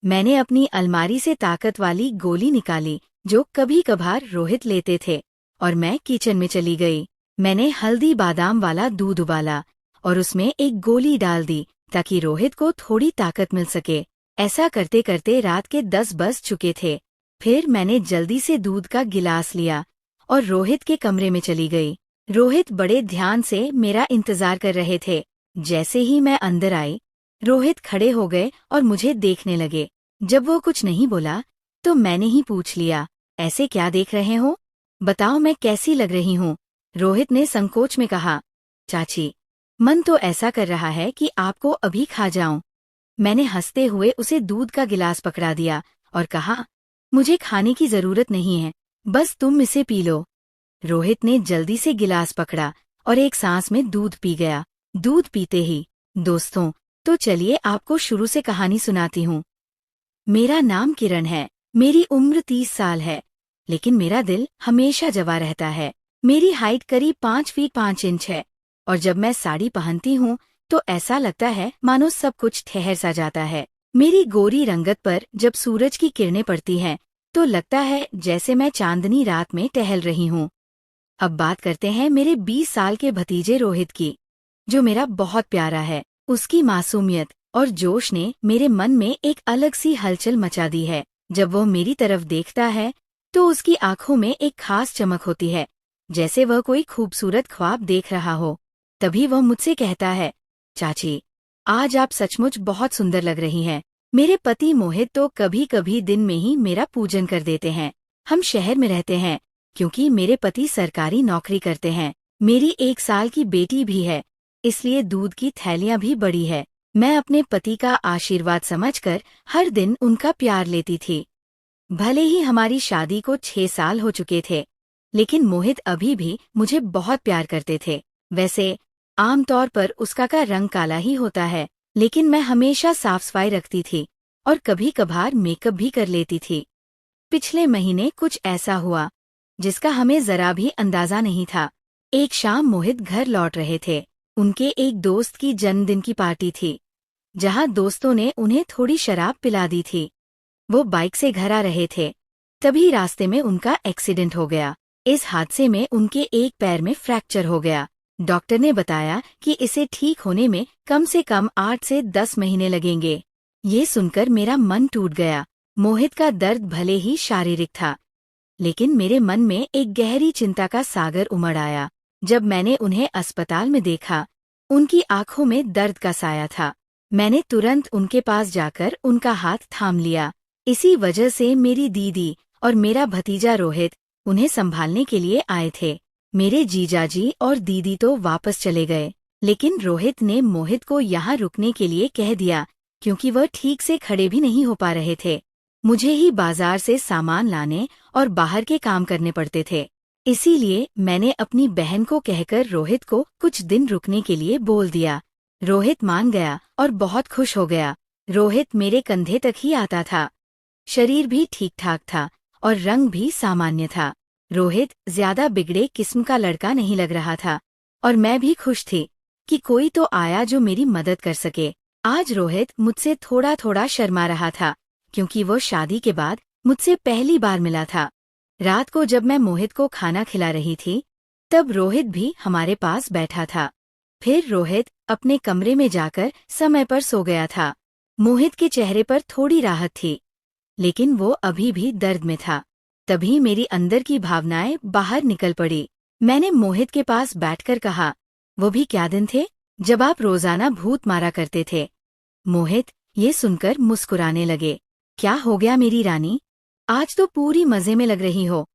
मैंने अपनी अलमारी से ताकत वाली गोली निकाली जो कभी कभार रोहित लेते थे और मैं किचन में चली गई। मैंने हल्दी बादाम वाला दूध उबाला और उसमें एक गोली डाल दी ताकि रोहित को थोड़ी ताकत मिल सके। ऐसा करते करते रात के 10 बज चुके थे। फिर मैंने जल्दी से दूध का गिलास लिया और रोहित के कमरे में चली गई। रोहित बड़े ध्यान से मेरा इंतजार कर रहे थे। जैसे ही मैं अंदर आई, रोहित खड़े हो गए और मुझे देखने लगे। जब वो कुछ नहीं बोला तो मैंने ही पूछ लिया, ऐसे क्या देख रहे हो? बताओ मैं कैसी लग रही हूँ? रोहित ने संकोच में कहा, चाची, मन तो ऐसा कर रहा है कि आपको अभी खा जाऊं। मैंने हंसते हुए उसे दूध का गिलास पकड़ा दिया और कहा, मुझे खाने की जरूरत नहीं है, बस तुम इसे पी लो। रोहित ने जल्दी से गिलास पकड़ा और एक सांस में दूध पी गया। दूध पीते ही, दोस्तों, तो चलिए आपको शुरू से कहानी सुनाती हूँ। मेरा नाम किरण है, मेरी उम्र 30 साल है, लेकिन मेरा दिल हमेशा जवा रहता है। मेरी हाइट करीब 5 फीट 5 इंच है और जब मैं साड़ी पहनती हूँ तो ऐसा लगता है मानो सब कुछ ठहर सा जाता है। मेरी गोरी रंगत पर जब सूरज की किरणें पड़ती हैं तो लगता है जैसे मैं चांदनी रात में टहल रही हूँ। अब बात करते हैं मेरे 20 साल के भतीजे रोहित की, जो मेरा बहुत प्यारा है। उसकी मासूमियत और जोश ने मेरे मन में एक अलग सी हलचल मचा दी है। जब वो मेरी तरफ देखता है तो उसकी आंखों में एक खास चमक होती है, जैसे वह कोई खूबसूरत ख्वाब देख रहा हो। तभी वह मुझसे कहता है, चाची, आज आप सचमुच बहुत सुंदर लग रही हैं। मेरे पति मोहित तो कभी कभी दिन में ही मेरा पूजन कर देते हैं। हम शहर में रहते हैं क्योंकि मेरे पति सरकारी नौकरी करते हैं। मेरी 1 साल की बेटी भी है, इसलिए दूध की थैलियां भी बड़ी है। मैं अपने पति का आशीर्वाद समझकर हर दिन उनका प्यार लेती थी। भले ही हमारी शादी को 6 साल हो चुके थे, लेकिन मोहित अभी भी मुझे बहुत प्यार करते थे। वैसे आमतौर पर उसका का रंग काला ही होता है, लेकिन मैं हमेशा साफ सफाई रखती थी और कभी कभार मेकअप भी कर लेती थी। पिछले महीने कुछ ऐसा हुआ जिसका हमें जरा भी अंदाजा नहीं था। एक शाम मोहित घर लौट रहे थे। उनके एक दोस्त की जन्मदिन की पार्टी थी, जहां दोस्तों ने उन्हें थोड़ी शराब पिला दी थी। वो बाइक से घर आ रहे थे, तभी रास्ते में उनका एक्सीडेंट हो गया। इस हादसे में उनके एक पैर में फ्रैक्चर हो गया। डॉक्टर ने बताया कि इसे ठीक होने में कम से कम 8 से 10 महीने लगेंगे। ये सुनकर मेरा मन टूट गया। मोहित का दर्द भले ही शारीरिक था, लेकिन मेरे मन में एक गहरी चिंता का सागर उमड़ आया। जब मैंने उन्हें अस्पताल में देखा, उनकी आंखों में दर्द का साया था। मैंने तुरंत उनके पास जाकर उनका हाथ थाम लिया। इसी वजह से मेरी दीदी और मेरा भतीजा रोहित उन्हें संभालने के लिए आए थे। मेरे जीजाजी और दीदी तो वापस चले गए, लेकिन रोहित ने मोहित को यहाँ रुकने के लिए कह दिया क्योंकि वह ठीक से खड़े भी नहीं हो पा रहे थे। मुझे ही बाजार से सामान लाने और बाहर के काम करने पड़ते थे, इसीलिए मैंने अपनी बहन को कहकर रोहित को कुछ दिन रुकने के लिए बोल दिया। रोहित मान गया और बहुत खुश हो गया। रोहित मेरे कंधे तक ही आता था। शरीर भी ठीक ठाक था और रंग भी सामान्य था। रोहित ज्यादा बिगड़े किस्म का लड़का नहीं लग रहा था और मैं भी खुश थी कि कोई तो आया जो मेरी मदद कर सके। आज रोहित मुझसे थोड़ा थोड़ा शर्मा रहा था क्योंकि वो शादी के बाद मुझसे पहली बार मिला था। रात को जब मैं मोहित को खाना खिला रही थी, तब रोहित भी हमारे पास बैठा था। फिर रोहित अपने कमरे में जाकर समय पर सो गया था। मोहित के चेहरे पर थोड़ी राहत थी, लेकिन वो अभी भी दर्द में था। तभी मेरी अंदर की भावनाएं बाहर निकल पड़ी। मैंने मोहित के पास बैठकर कहा, वो भी क्या दिन थे जब आप रोजाना भूत मारा करते थे। मोहित ये सुनकर मुस्कुराने लगे। क्या हो गया मेरी रानी, आज तो पूरी मजे में लग रही हो।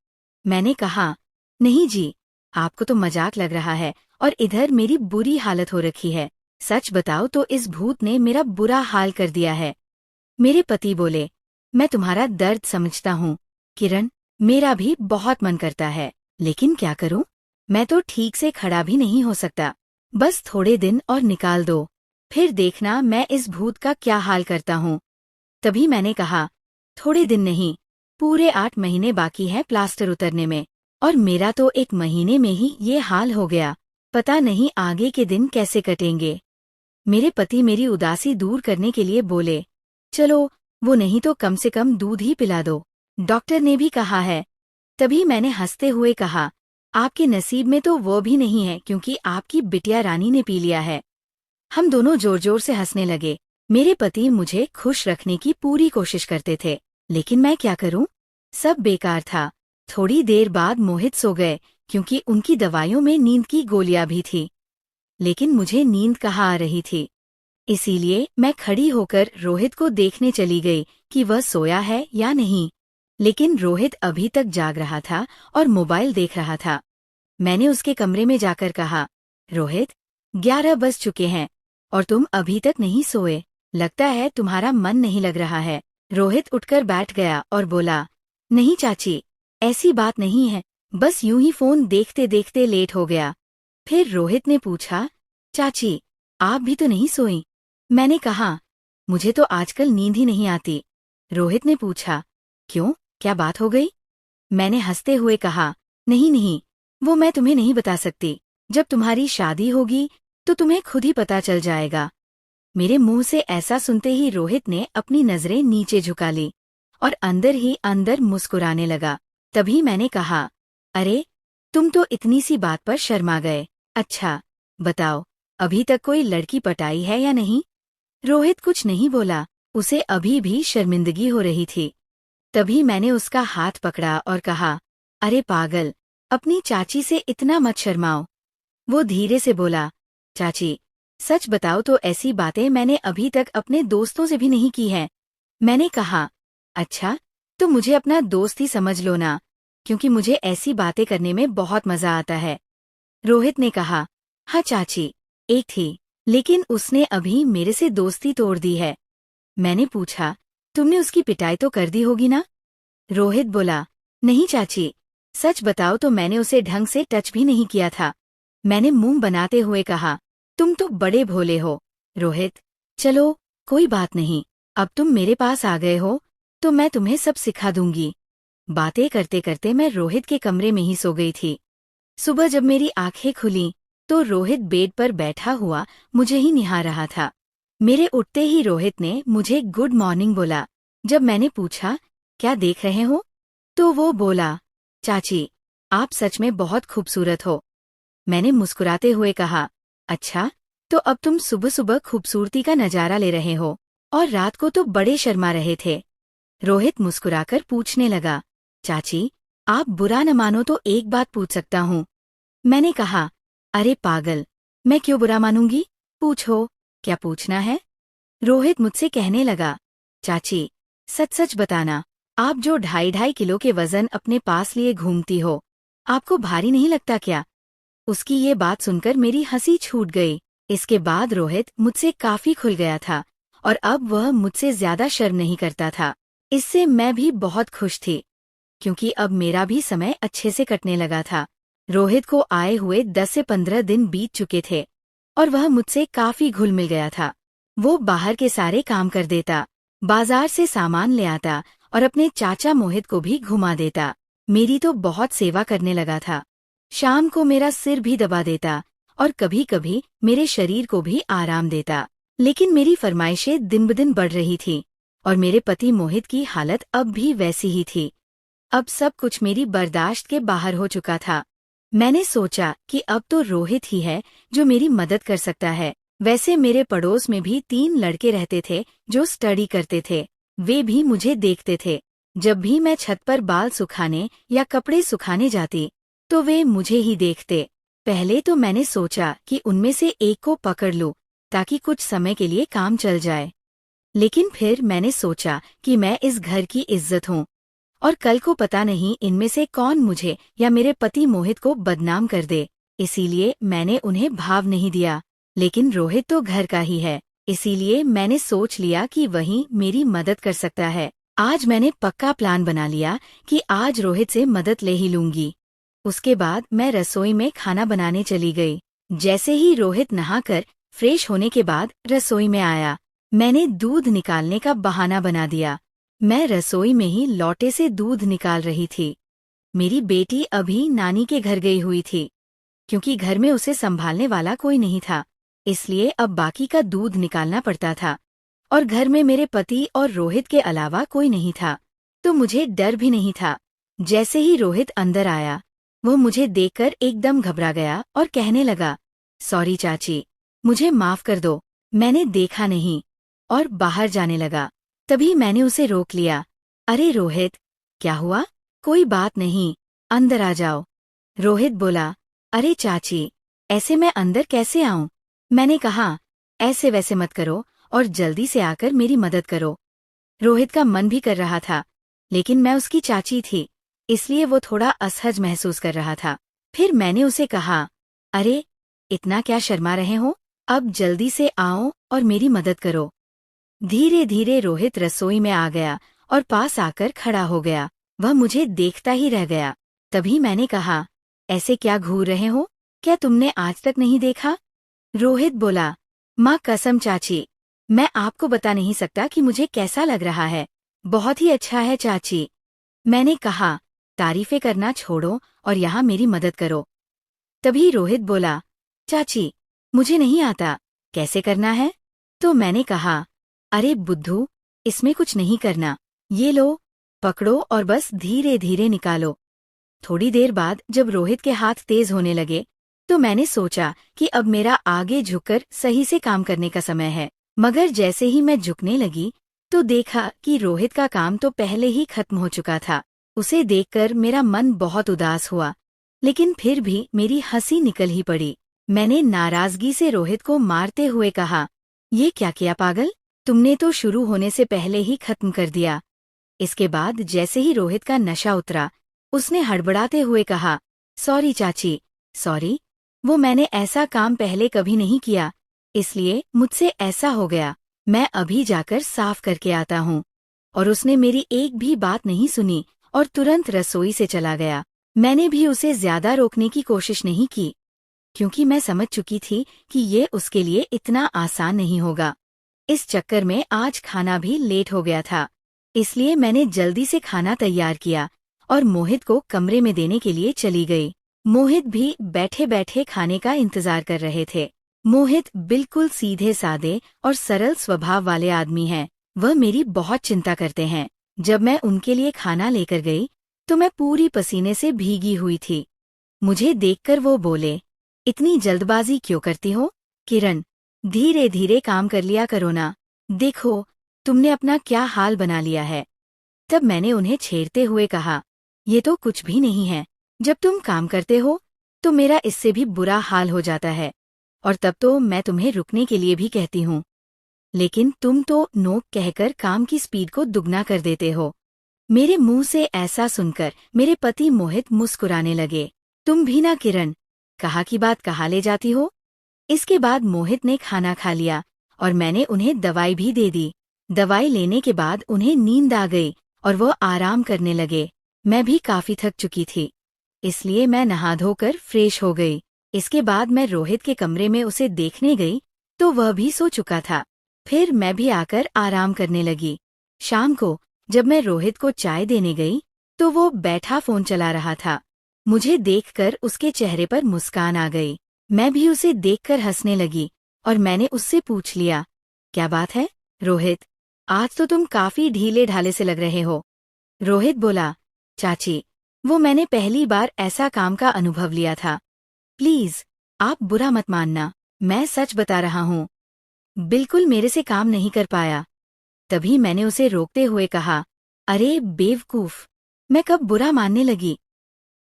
मैंने कहा, नहीं जी, आपको तो मजाक लग रहा है और इधर मेरी बुरी हालत हो रखी है। सच बताओ तो इस भूत ने मेरा बुरा हाल कर दिया है। मेरे पति बोले, मैं तुम्हारा दर्द समझता हूँ किरण, मेरा भी बहुत मन करता है, लेकिन क्या करूँ, मैं तो ठीक से खड़ा भी नहीं हो सकता। बस थोड़े दिन और निकाल दो, फिर देखना मैं इस भूत का क्या हाल करता हूँ। तभी मैंने कहा, थोड़े दिन नहीं, पूरे 8 महीने बाकी हैं प्लास्टर उतरने में, और मेरा तो 1 महीने में ही ये हाल हो गया। पता नहीं आगे के दिन कैसे कटेंगे। मेरे पति मेरी उदासी दूर करने के लिए बोले, चलो वो नहीं तो कम से कम दूध ही पिला दो, डॉक्टर ने भी कहा है। तभी मैंने हंसते हुए कहा, आपके नसीब में तो वो भी नहीं है क्योंकि आपकी बिटिया रानी ने पी लिया है। हम दोनों जोर जोर से हंसने लगे। मेरे पति मुझे खुश रखने की पूरी कोशिश करते थे, लेकिन मैं क्या करूं? सब बेकार था। थोड़ी देर बाद मोहित सो गए क्योंकि उनकी दवाइयों में नींद की गोलियां भी थी, लेकिन मुझे नींद कहाँ आ रही थी। इसीलिए मैं खड़ी होकर रोहित को देखने चली गई कि वह सोया है या नहीं, लेकिन रोहित अभी तक जाग रहा था और मोबाइल देख रहा था। मैंने उसके कमरे में जाकर कहा, रोहित, 11 बज चुके हैं और तुम अभी तक नहीं सोए। लगता है तुम्हारा मन नहीं लग रहा है। रोहित उठकर बैठ गया और बोला, नहीं चाची, ऐसी बात नहीं है, बस यूं ही फोन देखते देखते लेट हो गया। फिर रोहित ने पूछा, चाची, आप भी तो नहीं सोई? मैंने कहा, मुझे तो आजकल नींद ही नहीं आती। रोहित ने पूछा, क्यों, क्या बात हो गई? मैंने हंसते हुए कहा, नहीं नहीं, वो मैं तुम्हें नहीं बता सकती। जब तुम्हारी शादी होगी तो तुम्हें खुद ही पता चल जाएगा। मेरे मुंह से ऐसा सुनते ही रोहित ने अपनी नजरें नीचे झुका ली और अंदर ही अंदर मुस्कुराने लगा। तभी मैंने कहा, अरे, तुम तो इतनी सी बात पर शर्मा गए। अच्छा, बताओ, अभी तक कोई लड़की पटाई है या नहीं? रोहित कुछ नहीं बोला, उसे अभी भी शर्मिंदगी हो रही थी। तभी मैंने उसका हाथ पकड़ा और कहा, अरे पागल, अपनी चाची से इतना मत शर्माओ। वो धीरे से बोला, चाची, सच बताओ तो ऐसी बातें मैंने अभी तक अपने दोस्तों से भी नहीं की हैं। मैंने कहा, अच्छा, तो मुझे अपना दोस्त ही समझ लो ना, क्योंकि मुझे ऐसी बातें करने में बहुत मजा आता है। रोहित ने कहा, हाँ चाची, एक थी, लेकिन उसने अभी मेरे से दोस्ती तोड़ दी है। मैंने पूछा, तुमने उसकी पिटाई तो कर दी होगी ना? रोहित बोला, नहीं चाची, सच बताओ तो मैंने उसे ढंग से टच भी नहीं किया था। मैंने मुंह बनाते हुए कहा, तुम तो बड़े भोले हो। रोहित, चलो कोई बात नहीं, अब तुम मेरे पास आ गए हो तो मैं तुम्हें सब सिखा दूंगी। बातें करते करते मैं रोहित के कमरे में ही सो गई थी। सुबह जब मेरी आंखें खुलीं तो रोहित बेड पर बैठा हुआ मुझे ही निहार रहा था। मेरे उठते ही रोहित ने मुझे गुड मॉर्निंग बोला। जब मैंने पूछा, क्या देख रहे हो, तो वो बोला, चाची, आप सच में बहुत खूबसूरत हो। मैंने मुस्कुराते हुए कहा, अच्छा, तो अब तुम सुबह सुबह खूबसूरती का नजारा ले रहे हो और रात को तो बड़े शर्मा रहे थे। रोहित मुस्कुराकर पूछने लगा, चाची, आप बुरा न मानो तो एक बात पूछ सकता हूँ? मैंने कहा, अरे पागल, मैं क्यों बुरा मानूंगी, पूछो, क्या पूछना है? रोहित मुझसे कहने लगा, चाची, सच सच बताना, आप जो 2.5 किलो के वजन अपने पास लिए घूमती हो, आपको भारी नहीं लगता क्या? उसकी ये बात सुनकर मेरी हंसी छूट गई। इसके बाद रोहित मुझसे काफी खुल गया था और अब वह मुझसे ज्यादा शर्म नहीं करता था। इससे मैं भी बहुत खुश थी, क्योंकि अब मेरा भी समय अच्छे से कटने लगा था। रोहित को आए हुए 10 से 15 दिन बीत चुके थे और वह मुझसे काफी घुल मिल गया था। वो बाहर के सारे काम कर देता, बाजार से सामान ले आता और अपने चाचा मोहित को भी घुमा देता। मेरी तो बहुत सेवा करने लगा था। शाम को मेरा सिर भी दबा देता और कभी कभी मेरे शरीर को भी आराम देता। लेकिन मेरी फरमाइशें दिन ब दिन बढ़ रही थी और मेरे पति मोहित की हालत अब भी वैसी ही थी। अब सब कुछ मेरी बर्दाश्त के बाहर हो चुका था। मैंने सोचा कि अब तो रोहित ही है जो मेरी मदद कर सकता है। वैसे मेरे पड़ोस में भी 3 लड़के रहते थे जो स्टडी करते थे। वे भी मुझे देखते थे। जब भी मैं छत पर बाल सुखाने या कपड़े सुखाने जाती तो वे मुझे ही देखते। पहले तो मैंने सोचा कि उनमें से एक को पकड़ लूं ताकि कुछ समय के लिए काम चल जाए, लेकिन फिर मैंने सोचा कि मैं इस घर की इज्जत हूँ और कल को पता नहीं इनमें से कौन मुझे या मेरे पति मोहित को बदनाम कर दे। इसीलिए मैंने उन्हें भाव नहीं दिया। लेकिन रोहित तो घर का ही है, इसीलिए मैंने सोच लिया कि वही मेरी मदद कर सकता है। आज मैंने पक्का प्लान बना लिया कि आज रोहित से मदद ले ही लूंगी। उसके बाद मैं रसोई में खाना बनाने चली गई। जैसे ही रोहित नहाकर फ्रेश होने के बाद रसोई में आया, मैंने दूध निकालने का बहाना बना दिया। मैं रसोई में ही लोटे से दूध निकाल रही थी। मेरी बेटी अभी नानी के घर गई हुई थी, क्योंकि घर में उसे संभालने वाला कोई नहीं था, इसलिए अब बाकी का दूध निकालना पड़ता था और घर में मेरे पति और रोहित के अलावा कोई नहीं था, तो मुझे डर भी नहीं था। जैसे ही रोहित अंदर आया, वो मुझे देखकर एकदम घबरा गया और कहने लगा, सॉरी चाची, मुझे माफ कर दो, मैंने देखा नहीं, और बाहर जाने लगा। तभी मैंने उसे रोक लिया। अरे रोहित, क्या हुआ? कोई बात नहीं, अंदर आ जाओ। रोहित बोला, अरे चाची, ऐसे मैं अंदर कैसे आऊं? मैंने कहा, ऐसे वैसे मत करो और जल्दी से आकर मेरी मदद करो। रोहित का मन भी कर रहा था, लेकिन मैं उसकी चाची थी, इसलिए वो थोड़ा असहज महसूस कर रहा था। फिर मैंने उसे कहा, अरे, इतना क्या शर्मा रहे हो? अब जल्दी से आओ और मेरी मदद करो। धीरे धीरे रोहित रसोई में आ गया और पास आकर खड़ा हो गया। वह मुझे देखता ही रह गया। तभी मैंने कहा, ऐसे क्या घूर रहे हो? क्या तुमने आज तक नहीं देखा? रोहित बोला, माँ कसम चाची, मैं आपको बता नहीं सकता कि मुझे कैसा लग रहा है। बहुत ही अच्छा है चाची। मैंने कहा, तारीफें करना छोड़ो और यहाँ मेरी मदद करो। तभी रोहित बोला, चाची, मुझे नहीं आता, कैसे करना है? तो मैंने कहा, अरे बुद्धू, इसमें कुछ नहीं करना, ये लो, पकड़ो और बस धीरे धीरे निकालो। थोड़ी देर बाद जब रोहित के हाथ तेज होने लगे, तो मैंने सोचा कि अब मेरा आगे झुककर सही से काम करने का समय है। मगर जैसे ही मैं झुकने लगी, तो देखा कि रोहित का काम तो पहले ही खत्म हो चुका था। उसे देखकर मेरा मन बहुत उदास हुआ, लेकिन फिर भी मेरी हंसी निकल ही पड़ी। मैंने नाराजगी से रोहित को मारते हुए कहा, ये क्या किया पागल? तुमने तो शुरू होने से पहले ही खत्म कर दिया। इसके बाद जैसे ही रोहित का नशा उतरा, उसने हड़बड़ाते हुए कहा, सॉरी चाची, सॉरी, वो मैंने ऐसा काम पहले कभी नहीं किया, इसलिए मुझसे ऐसा हो गया। मैं अभी जाकर साफ करके आता हूँ। और उसने मेरी एक भी बात नहीं सुनी और तुरंत रसोई से चला गया। मैंने भी उसे ज्यादा रोकने की कोशिश नहीं की, क्योंकि मैं समझ चुकी थी कि ये उसके लिए इतना आसान नहीं होगा। इस चक्कर में आज खाना भी लेट हो गया था, इसलिए मैंने जल्दी से खाना तैयार किया और मोहित को कमरे में देने के लिए चली गई। मोहित भी बैठे बैठे खाने का इंतजार कर रहे थे। मोहित बिल्कुल सीधे सादे और सरल स्वभाव वाले आदमी हैं। वह मेरी बहुत चिंता करते हैं। जब मैं उनके लिए खाना लेकर गई, तो मैं पूरी पसीने से भीगी हुई थी। मुझे देखकर वो बोले, इतनी जल्दबाजी क्यों करती हो किरण? धीरे धीरे काम कर लिया करो ना। देखो, तुमने अपना क्या हाल बना लिया है। तब मैंने उन्हें छेड़ते हुए कहा, ये तो कुछ भी नहीं है। जब तुम काम करते हो, तो मेरा इससे भी बुरा हाल हो जाता है, और तब तो मैं तुम्हें रुकने के लिए भी कहती हूँ, लेकिन तुम तो नोक कहकर काम की स्पीड को दुगना कर देते हो। मेरे मुंह से ऐसा सुनकर मेरे पति मोहित मुस्कुराने लगे। तुम भी ना किरण, कहा की बात कहाँ ले जाती हो। इसके बाद मोहित ने खाना खा लिया और मैंने उन्हें दवाई भी दे दी। दवाई लेने के बाद उन्हें नींद आ गई और वो आराम करने लगे। मैं भी काफी थक चुकी थी, इसलिए मैं नहा धोकर फ्रेश हो गई। इसके बाद मैं रोहित के कमरे में उसे देखने गई, तो वह भी सो चुका था। फिर मैं भी आकर आराम करने लगी। शाम को जब मैं रोहित को चाय देने गई, तो वो बैठा फोन चला रहा था। मुझे देखकर उसके चेहरे पर मुस्कान आ गई। मैं भी उसे देखकर हंसने लगी और मैंने उससे पूछ लिया, क्या बात है रोहित, आज तो तुम काफी ढीले ढाले से लग रहे हो। रोहित बोला, चाची, वो मैंने पहली बार ऐसा काम का अनुभव लिया था। प्लीज, आप बुरा मत मानना, मैं सच बता रहा हूँ। बिल्कुल मेरे से काम नहीं कर पाया। तभी मैंने उसे रोकते हुए कहा, अरे बेवकूफ, मैं कब बुरा मानने लगी।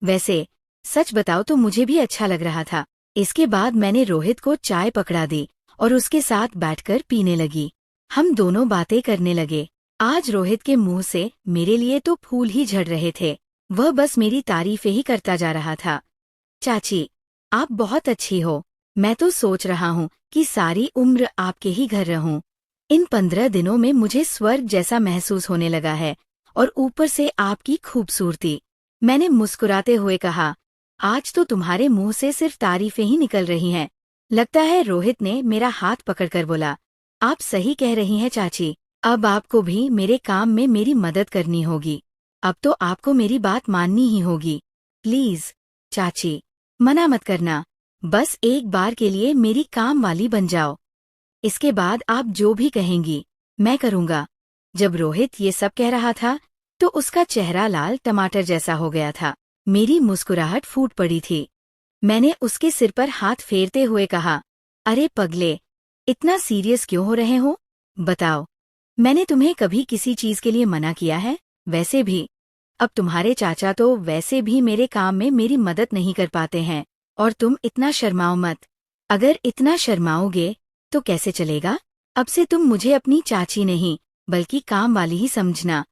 वैसे सच बताओ तो मुझे भी अच्छा लग रहा था। इसके बाद मैंने रोहित को चाय पकड़ा दी और उसके साथ बैठकर पीने लगी। हम दोनों बातें करने लगे। आज रोहित के मुंह से मेरे लिए तो फूल ही झड़ रहे थे। वह बस मेरी तारीफें ही करता जा रहा था। चाची, आप बहुत अच्छी हो। मैं तो सोच रहा हूँ कि सारी उम्र आपके ही घर रहूं। इन 15 दिनों में मुझे स्वर्ग जैसा महसूस होने लगा है, और ऊपर से आपकी खूबसूरती। मैंने मुस्कुराते हुए कहा, आज तो तुम्हारे मुंह से सिर्फ तारीफें ही निकल रही हैं। लगता है रोहित ने मेरा हाथ पकड़कर बोला, आप सही कह रही हैं चाची, अब आपको भी मेरे काम में मेरी मदद करनी होगी। अब तो आपको मेरी बात माननी ही होगी। प्लीज चाची, मना मत करना, बस एक बार के लिए मेरी काम वाली बन जाओ। इसके बाद आप जो भी कहेंगी मैं करूँगा। जब रोहित ये सब कह रहा था तो उसका चेहरा लाल टमाटर जैसा हो गया था। मेरी मुस्कुराहट फूट पड़ी थी। मैंने उसके सिर पर हाथ फेरते हुए कहा, अरे पगले, इतना सीरियस क्यों हो रहे हो? बताओ, मैंने तुम्हें कभी किसी चीज के लिए मना किया है? वैसे भी अब तुम्हारे चाचा तो वैसे भी मेरे काम में मेरी मदद नहीं कर पाते हैं, और तुम इतना शर्माओ मत। अगर इतना शर्माओगे तो कैसे चलेगा? अब से तुम मुझे अपनी चाची नहीं बल्कि काम वाली ही समझना।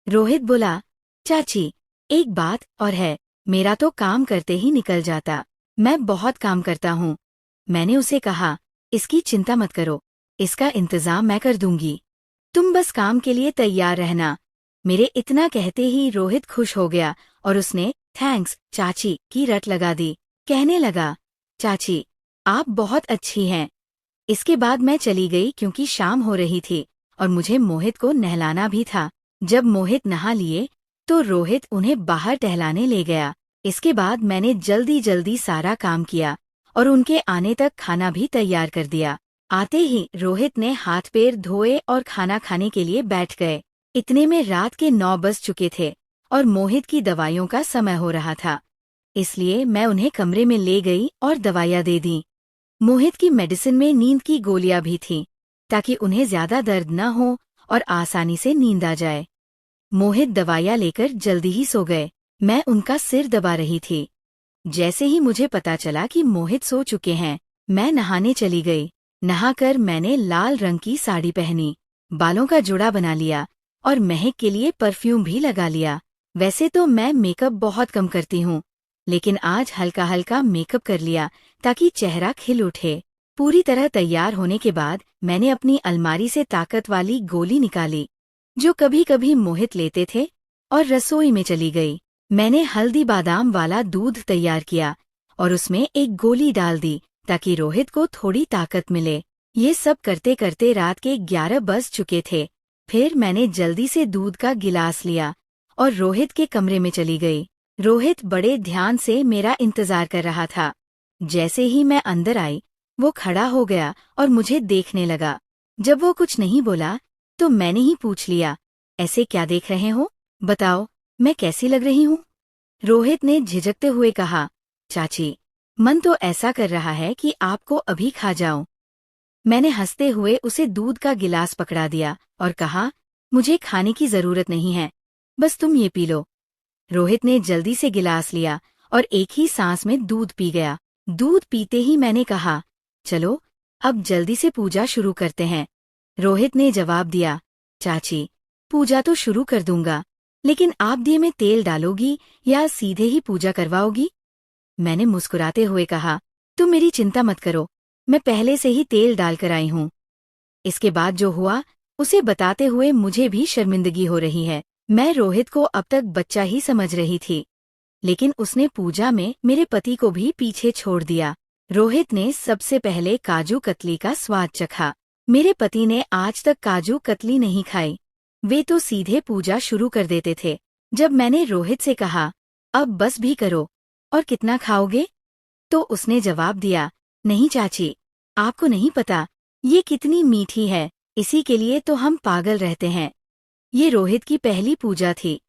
रोहित बोला, चाची, एक बात और है, मेरा तो काम करते ही निकल जाता। मैं बहुत काम करता हूँ। मैंने उसे कहा, इसकी चिंता मत करो, इसका इंतजाम मैं कर दूंगी। तुम बस काम के लिए तैयार रहना। मेरे इतना कहते ही रोहित खुश हो गया और उसने थैंक्स चाची की रट लगा दी। कहने लगा, चाची, आप बहुत अच्छी हैं। इसके बाद मैं चली गई क्योंकि शाम हो रही थी और मुझे मोहित को नहलाना भी था। जब मोहित नहा लिए तो रोहित उन्हें बाहर टहलाने ले गया। इसके बाद मैंने जल्दी जल्दी सारा काम किया और उनके आने तक खाना भी तैयार कर दिया। आते ही रोहित ने हाथ पैर धोए और खाना खाने के लिए बैठ गए। इतने में रात के 9 बज चुके थे और मोहित की दवाइयों का समय हो रहा था, इसलिए मैं उन्हें कमरे में ले गई और दवाइयाँ दे दी। मोहित की मेडिसिन में नींद की गोलियां भी थीं, ताकि उन्हें ज्यादा दर्द न हो और आसानी से नींद आ जाए। मोहित दवाइयाँ लेकर जल्दी ही सो गए। मैं उनका सिर दबा रही थी। जैसे ही मुझे पता चला कि मोहित सो चुके हैं, मैं नहाने चली गई। नहाकर मैंने लाल रंग की साड़ी पहनी, बालों का जोड़ा बना लिया और महक के लिए परफ्यूम भी लगा लिया। वैसे तो मैं मेकअप बहुत कम करती हूँ, लेकिन आज हल्का हल्का मेकअप कर लिया ताकि चेहरा खिल उठे। पूरी तरह तैयार होने के बाद मैंने अपनी अलमारी से ताकत वाली गोली निकाली जो कभी कभी मोहित लेते थे और रसोई में चली गई। मैंने हल्दी बादाम वाला दूध तैयार किया और उसमें एक गोली डाल दी ताकि रोहित को थोड़ी ताकत मिले। ये सब करते करते रात के 11 बज चुके थे। फिर मैंने जल्दी से दूध का गिलास लिया और रोहित के कमरे में चली गई। रोहित बड़े ध्यान से मेरा इंतजार कर रहा था। जैसे ही मैं अंदर आई, वो खड़ा हो गया और मुझे देखने लगा। जब वो कुछ नहीं बोला तो मैंने ही पूछ लिया, ऐसे क्या देख रहे हो? बताओ, मैं कैसी लग रही हूँ? रोहित ने झिझकते हुए कहा, चाची, मन तो ऐसा कर रहा है कि आपको अभी खा जाऊं। मैंने हंसते हुए उसे दूध का गिलास पकड़ा दिया और कहा, मुझे खाने की जरूरत नहीं है, बस तुम ये पी लो। रोहित ने जल्दी से गिलास लिया और एक ही सांस में दूध पी गया। दूध पीते ही मैंने कहा, चलो अब जल्दी से पूजा शुरू करते हैं। रोहित ने जवाब दिया, चाची, पूजा तो शुरू कर दूंगा, लेकिन आप दिए में तेल डालोगी या सीधे ही पूजा करवाओगी? मैंने मुस्कुराते हुए कहा, तुम मेरी चिंता मत करो, मैं पहले से ही तेल डालकर आई हूँ। इसके बाद जो हुआ उसे बताते हुए मुझे भी शर्मिंदगी हो रही है। मैं रोहित को अब तक बच्चा ही समझ रही थी, लेकिन उसने पूजा में मेरे पति को भी पीछे छोड़ दिया। रोहित ने सबसे पहले काजू कतली का स्वाद चखा। मेरे पति ने आज तक काजू कतली नहीं खाई, वे तो सीधे पूजा शुरू कर देते थे। जब मैंने रोहित से कहा, अब बस भी करो, और कितना खाओगे? तो उसने जवाब दिया, नहीं चाची, आपको नहीं पता ये कितनी मीठी है, इसी के लिए तो हम पागल रहते हैं। ये रोहित की पहली पूजा थी,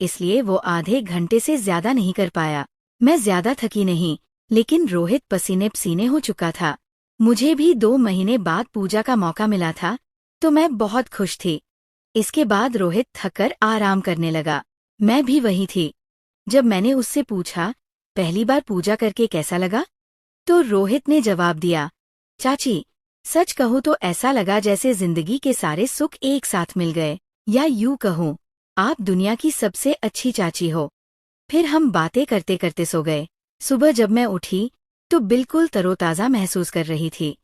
इसलिए वो आधे घंटे से ज्यादा नहीं कर पाया। मैं ज्यादा थकी नहीं, लेकिन रोहित पसीने पसीने हो चुका था। मुझे भी 2 महीने बाद पूजा का मौका मिला था, तो मैं बहुत खुश थी। इसके बाद रोहित थककर आराम करने लगा। मैं भी वही थी। जब मैंने उससे पूछा, पहली बार पूजा करके कैसा लगा? तो रोहित ने जवाब दिया, चाची, सच कहूँ तो ऐसा लगा जैसे जिंदगी के सारे सुख एक साथ मिल गए, या यूं कहूँ, आप दुनिया की सबसे अच्छी चाची हो। फिर हम बातें करते करते सो गए। सुबह जब मैं उठी तो बिल्कुल तरोताज़ा महसूस कर रही थी।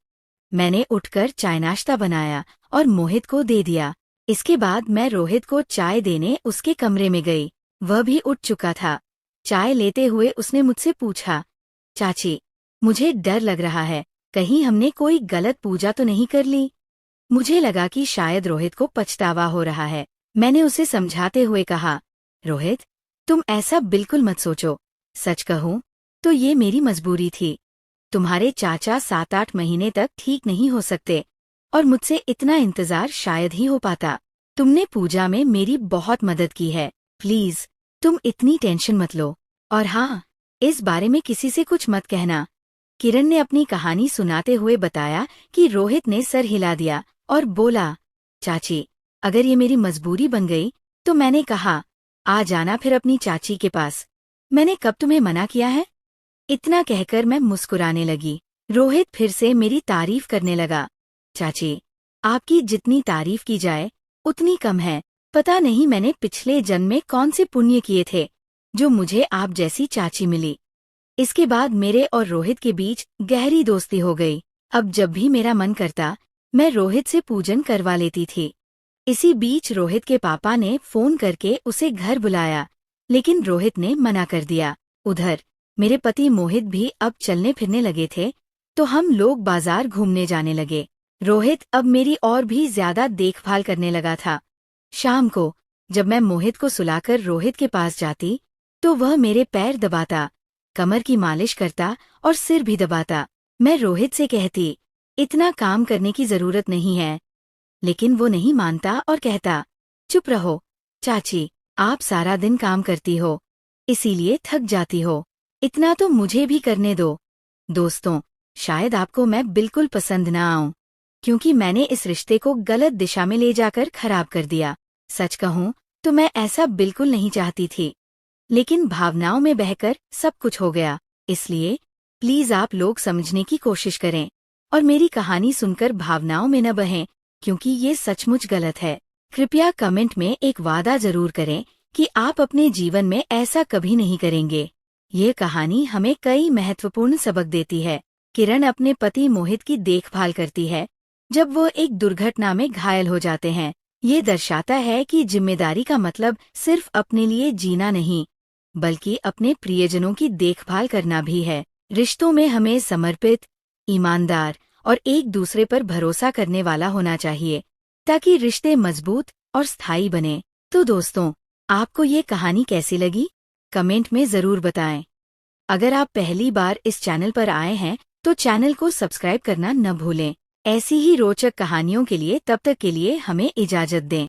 मैंने उठकर चाय नाश्ता बनाया और मोहित को दे दिया। इसके बाद मैं रोहित को चाय देने उसके कमरे में गई। वह भी उठ चुका था। चाय लेते हुए उसने मुझसे पूछा, चाची, मुझे डर लग रहा है, कहीं हमने कोई गलत पूजा तो नहीं कर ली? मुझे लगा कि शायद रोहित को पछतावा हो रहा है। मैंने उसे समझाते हुए कहा, रोहित, तुम ऐसा बिल्कुल मत सोचो। सच कहूँ तो ये मेरी मजबूरी थी। तुम्हारे चाचा 7-8 महीने तक ठीक नहीं हो सकते और मुझसे इतना इंतजार शायद ही हो पाता। तुमने पूजा में मेरी बहुत मदद की है, प्लीज तुम इतनी टेंशन मत लो। और हाँ, इस बारे में किसी से कुछ मत कहना। किरण ने अपनी कहानी सुनाते हुए बताया कि रोहित ने सर हिला दिया और बोला, चाची, अगर ये मेरी मजबूरी बन गई तो मैंने कहा, आ जाना फिर अपनी चाची के पास। मैंने कब तुम्हें मना किया है? इतना कहकर मैं मुस्कुराने लगी। रोहित फिर से मेरी तारीफ करने लगा। चाची, आपकी जितनी तारीफ की जाए उतनी कम है। पता नहीं मैंने पिछले जन्म में कौन से पुण्य किए थे जो मुझे आप जैसी चाची मिली। इसके बाद मेरे और रोहित के बीच गहरी दोस्ती हो गई। अब जब भी मेरा मन करता मैं रोहित से पूजन करवा लेती थी। इसी बीच रोहित के पापा ने फोन करके उसे घर बुलाया, लेकिन रोहित ने मना कर दिया। उधर मेरे पति मोहित भी अब चलने फिरने लगे थे, तो हम लोग बाजार घूमने जाने लगे। रोहित अब मेरी और भी ज्यादा देखभाल करने लगा था। शाम को जब मैं मोहित को सुलाकर रोहित के पास जाती तो वह मेरे पैर दबाता, कमर की मालिश करता और सिर भी दबाता। मैं रोहित से कहती, इतना काम करने की जरूरत नहीं है, लेकिन वो नहीं मानता और कहता, चुप रहो चाची, आप सारा दिन काम करती हो, इसीलिए थक जाती हो, इतना तो मुझे भी करने दो। दोस्तों, शायद आपको मैं बिल्कुल पसंद ना आऊं, क्योंकि मैंने इस रिश्ते को गलत दिशा में ले जाकर खराब कर दिया। सच कहूं तो मैं ऐसा बिल्कुल नहीं चाहती थी, लेकिन भावनाओं में बहकर सब कुछ हो गया। इसलिए प्लीज आप लोग समझने की कोशिश करें और मेरी कहानी सुनकर भावनाओं में न बहें, क्योंकि ये सचमुच गलत है। कृपया कमेंट में एक वादा जरूर करें कि आप अपने जीवन में ऐसा कभी नहीं करेंगे। ये कहानी हमें कई महत्वपूर्ण सबक देती है। किरण अपने पति मोहित की देखभाल करती है जब वो एक दुर्घटना में घायल हो जाते हैं। ये दर्शाता है कि जिम्मेदारी का मतलब सिर्फ अपने लिए जीना नहीं, बल्कि अपने प्रियजनों की देखभाल करना भी है। रिश्तों में हमें समर्पित, ईमानदार और एक दूसरे पर भरोसा करने वाला होना चाहिए, ताकि रिश्ते मजबूत और स्थायी बने। तो दोस्तों, आपको ये कहानी कैसी लगी? कमेंट में जरूर बताएं। अगर आप पहली बार इस चैनल पर आए हैं तो चैनल को सब्सक्राइब करना न भूलें। ऐसी ही रोचक कहानियों के लिए तब तक के लिए हमें इजाजत दें।